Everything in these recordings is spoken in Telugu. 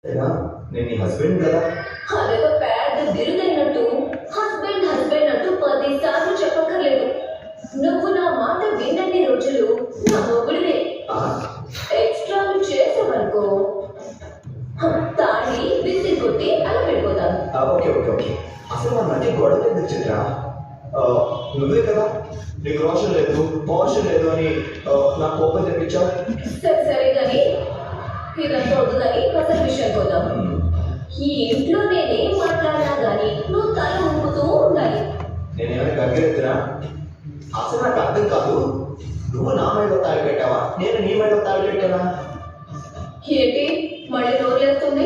ఏనా నేను నీ హస్బెండ్ కదా. అదేదో పెద్ద బిరుదైనట్టు హస్బెండ్ హస్బెండ్ అంటూ 10 సార్లు చెప్పక్కర్లేదు. నువ్వు నా మాట విన్నన్ని రోజులు నా మొగుడివే. ఎక్స్ట్రాలు చేసావనుకో తాళి విసిరి కొట్టి అలా వెళ్ళిపోతాను. Okay okay okay. అసలు మన మధ్య గొడవ ఎందుకు చిత్ర? నువ్వే కదా నీకు రోషన్ లేదు మోషన్ లేదు అని నాకు కోపం తెప్పించావు. సరే సరే కానీ ఇదంతా వద్దు కానీ అసలు విషయం పోదాం. ఈ ఇంట్లో నేనేం మాట్లాడినా కానీ నువ్వు తల ఊపుతూ ఉండాలి. నేనేమైనా గగ్గెత్తునా? అసలు నాకు అర్థం కాదు. నువ్వు నా మీద తాళి పెట్టావా, నేను నీ మీద తాళి పెట్టానా? ఏంటి మళ్ళీ నోరులేస్తుంది?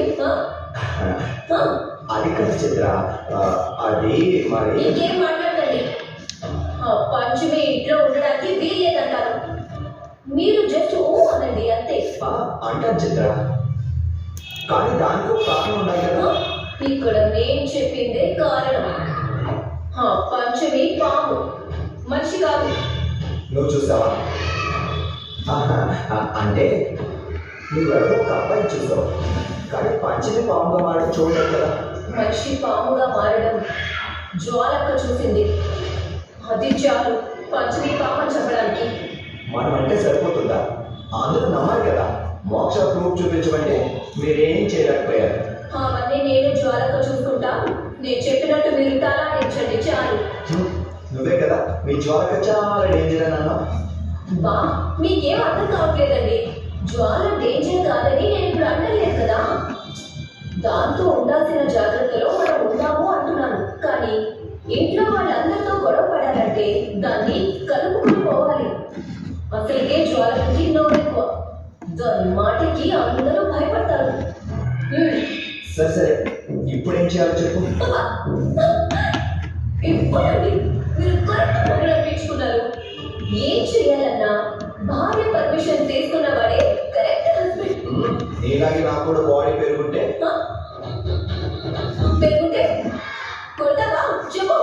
అది కాదు చిత్ర, అది మరి ఇంకేం మాట్లాడండి. పంచమి ఇంట్లో ఉండడానికి వీల్లేదంటారు. మీరు జస్ట్ ఓ అనండి అంతే. అంటాను చిత్ర, కానీ దానికి ఒక కారణం ఉండాలి కదా. ఇక్కడ నేను చెప్పిందే కారణం. పంచమి పాము మనిషి కాదు. నువ్వు చూసావా? అంటే నువ్వెవరో ఒక అబ్బాయి చూసావు, కానీ పంచమి పాముగా మారడం చూడలేదు కదా. మనిషి పాముగా మారడం జ్వాలక్క చూసింది. అది చాలు పంచమి పాము అని చెప్పడానికి. మనం అంటే సరిపోతుందా? అందరూ నమ్మాలి కదా. మోక్ష ప్రూఫ్ చూపించమంటే మీరేం చేయలేకపోయారు. అవన్నీ నేను జ్వాలక్క చూసుకుంటా. నేను చెప్పినట్టు మీరు తలాడించండి చాలు. నువ్వే కదా మీ జ్వాలక చాలా డేంజర్ అని అన్నావు. బా మీకేం అర్థం కావట్లేదండి. జ్వాల డేంజర్ కాదని నేను ఇప్పుడు అనలేదు కదా. దాంతో ఉండాల్సిన జాగ్రత్తలో మనం ఉన్నాము అంటున్నాను. కానీ ఇంట్లో వాళ్ళందరితో గొడవ పడాలంటే దాన్ని కలుపుకుని పోవాలి. అసలుకే జ్వాలకి నోరెక్కువ. దాని మాటకి అందరూ భయపడతారు. సరే సరే, ఇప్పుడు ఏం చేయాలో చెప్పు. ఇప్పుడండి మీరు కరెక్ట్ మొదలు అనిపించుకున్నారు. ఏం చేయాలన్నా భార్య పర్మిషన్ తీసుకున్న వాడే కరెక్ట్ హస్బెండ్. నీలాగే నాకు కూడా బాడీ పెరుగుంటే కొడతావా? చెప్పు.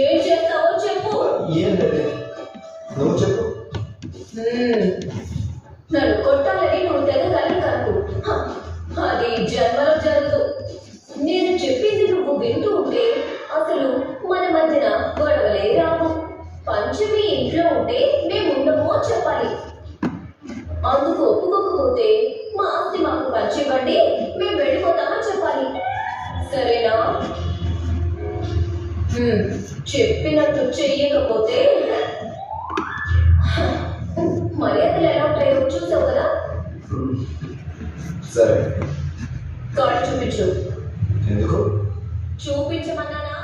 ఏం చేస్తావో చెప్పు. ఏం లేదు, నువ్వు చెప్పు. నన్ను కొట్టాలని నువ్వు తెగగలని కాకు. అది జన్మలో జరగదు. నేను చెప్పింది నువ్వు వింటూ ఉంటే అసలు మన మధ్యన గొడవలే రావు. పంచమి ఇంట్లో ఉంటే మేము ఉండము అని చెప్పాలి. అందుకు ఒప్పుకోకపోతే మా ఆస్తి మాకు పంచివ్వండి, మేము వెళ్ళిపోతామని చెప్పాలి. సరేనా? చెప్పినట్టు చెయ్యకపోతే మర్యాదలు ఎలా ఉంటాయో చూసావు కదా. సరే, కార్డు చూపించు. ఎందుకు చూపించమన్నానా?